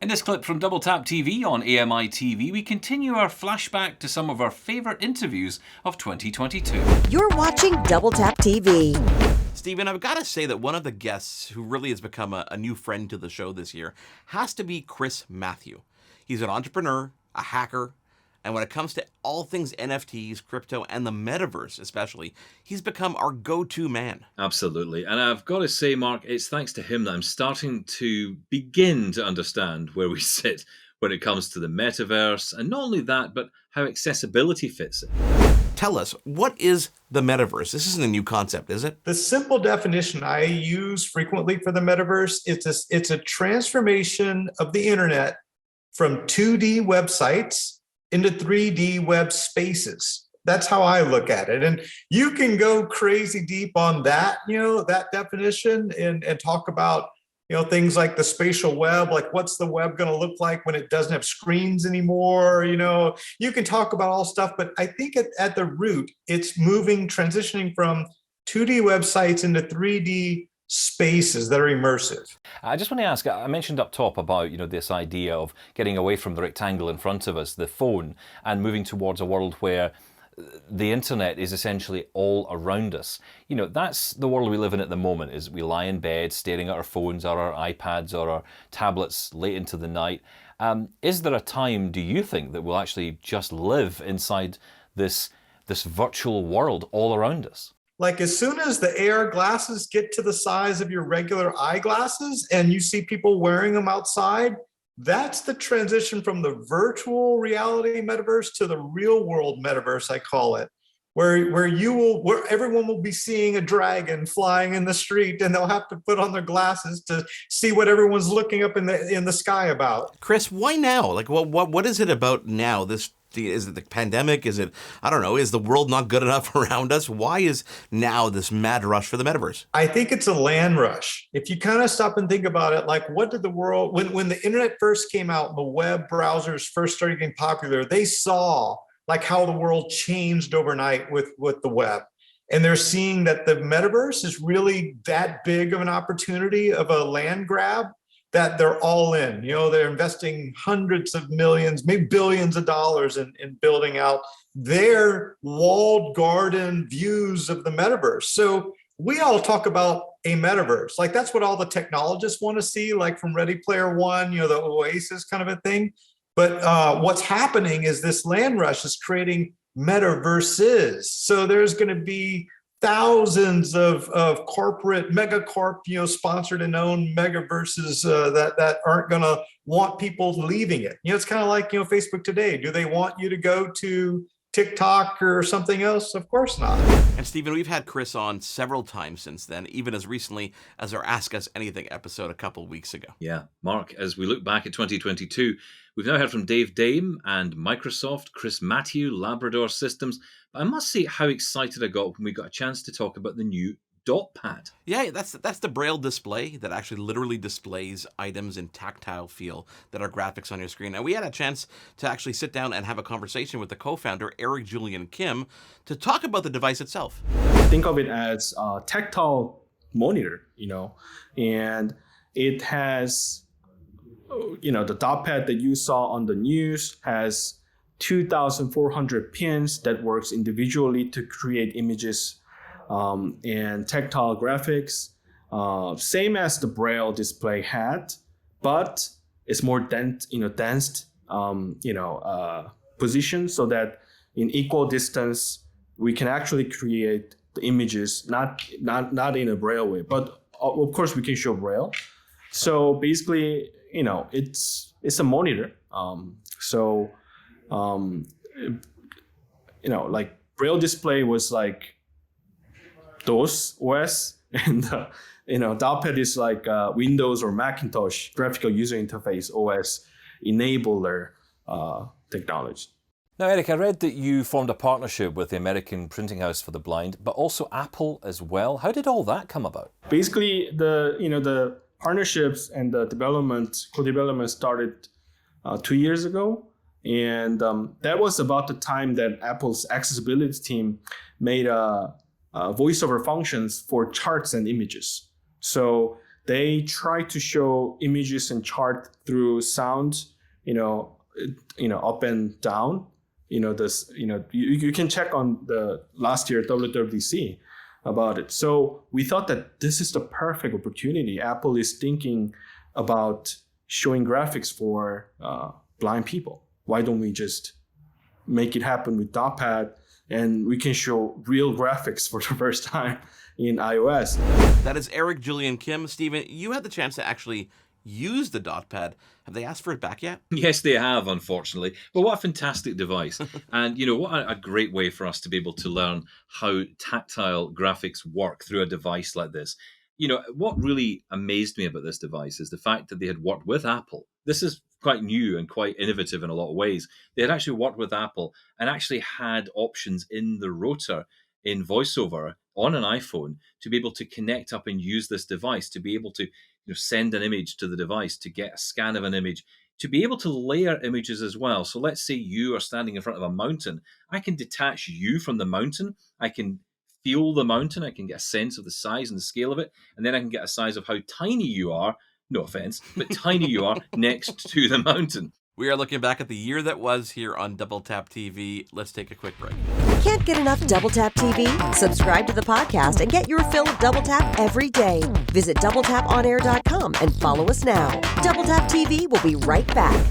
In this clip from Double Tap TV on AMI TV, we continue our flashback to some of our favourite interviews of 2022. You're watching Double Tap TV. Stephen, I've got to say that one of the guests who really has become a new friend to the show this year has to be Chris Matthieu. He's an entrepreneur, a hacker, and when it comes to all things NFTs, crypto, and the metaverse especially, he's become our go-to man. Absolutely. And I've got to say, Mark, it's thanks to him that I'm starting to begin to understand where we sit when it comes to the metaverse. And not only that, but how accessibility fits in. Tell us, what is the metaverse? This isn't a new concept, is it? The simple definition I use frequently for the metaverse is it's a transformation of the internet from 2D websites into 3D web spaces. That's how I look at it. And you can go crazy deep on that, that definition and talk about, things like the spatial web, like what's the web going to look like when it doesn't have screens anymore? You can talk about all stuff, but I think at the root, it's transitioning from 2D websites into 3D spaces that are immersive. I just want to ask, I mentioned up top about, this idea of getting away from the rectangle in front of us, the phone, and moving towards a world where the internet is essentially all around us. That's the world we live in at the moment, is we lie in bed staring at our phones or our iPads or our tablets late into the night. Is there a time, do you think, that we'll actually just live inside this virtual world all around us? Like as soon as the AR glasses get to the size of your regular eyeglasses and you see people wearing them outside, that's the transition from the virtual reality metaverse to the real world metaverse, I call it, where everyone will be seeing a dragon flying in the street and they'll have to put on their glasses to see what everyone's looking up in the sky about. Chris, why now? Like what is it about now? Is it the pandemic? Is it, I don't know, is the world not good enough around us? Why is now this mad rush for the metaverse? I think it's a land rush. If you kind of stop and think about it, like what did the world, when the internet first came out, and the web browsers first started getting popular, they saw like how the world changed overnight with the web. And they're seeing that the metaverse is really that big of an opportunity of a land grab that they're all in. They're investing hundreds of millions, maybe billions of dollars in building out their walled garden views of the metaverse. So we all talk about a metaverse. Like that's what all the technologists want to see, like from Ready Player One, the Oasis kind of a thing. But what's happening is this land rush is creating metaverses. So there's going to be thousands of corporate megacorp, sponsored and owned megaverses that aren't going to want people leaving it. It's kind of like, Facebook today. Do they want you to go to TikTok or something else? Of course not. And Stephen, we've had Chris on several times since then, even as recently as our Ask Us Anything episode a couple of weeks ago. Yeah, Mark, as we look back at 2022, we've now heard from Dave Dame and Microsoft, Chris Matthieu, Labrador Systems. But I must say how excited I got when we got a chance to talk about the new dot pad. Yeah, that's the braille display that actually literally displays items in tactile feel that are graphics on your screen. And we had a chance to actually sit down and have a conversation with the co-founder, Eric Julian Kim, to talk about the device itself. Think of it as a tactile monitor, and it has, the dot pad that you saw on the news has 2,400 pins that works individually to create images and tactile graphics, same as the braille display had, but it's more dense position so that in equal distance we can actually create the images, not in a braille way, but of course we can show braille. So basically, it's a monitor. Like braille display was like DOS OS, and dot pad is like Windows or Macintosh graphical user interface OS enabler technology. Now, Eric, I read that you formed a partnership with the American Printing House for the Blind, but also Apple as well. How did all that come about? Basically, the partnerships and the co-development started 2 years ago. And that was about the time that Apple's accessibility team made voiceover functions for charts and images. So they try to show images and chart through sound, up and down. You can check on the last year WWDC about it. So we thought that this is the perfect opportunity. Apple is thinking about showing graphics for blind people. Why don't we just make it happen with DotPad, and we can show real graphics for the first time in iOS. That is Eric Julian Kim. Steven, you had the chance to actually use the DotPad. Have they asked for it back yet? Yes, they have, unfortunately. But what a fantastic device. And, what a great way for us to be able to learn how tactile graphics work through a device like this. What really amazed me about this device is the fact that they had worked with Apple. This is quite new and quite innovative in a lot of ways. They had actually worked with Apple and actually had options in the rotor in VoiceOver on an iPhone to be able to connect up and use this device, to be able to send an image to the device, to get a scan of an image, to be able to layer images as well. So let's say you are standing in front of a mountain. I can detach you from the mountain. I can feel the mountain. I can get a sense of the size and the scale of it. And then I can get a size of how tiny you are, no offense, but tiny you are next to the mountain. We are looking back at the year that was here on Double Tap TV. Let's take a quick break. Can't get enough Double Tap TV? Subscribe to the podcast and get your fill of Double Tap every day. Visit doubletaponair.com and follow us now. Double Tap TV will be right back.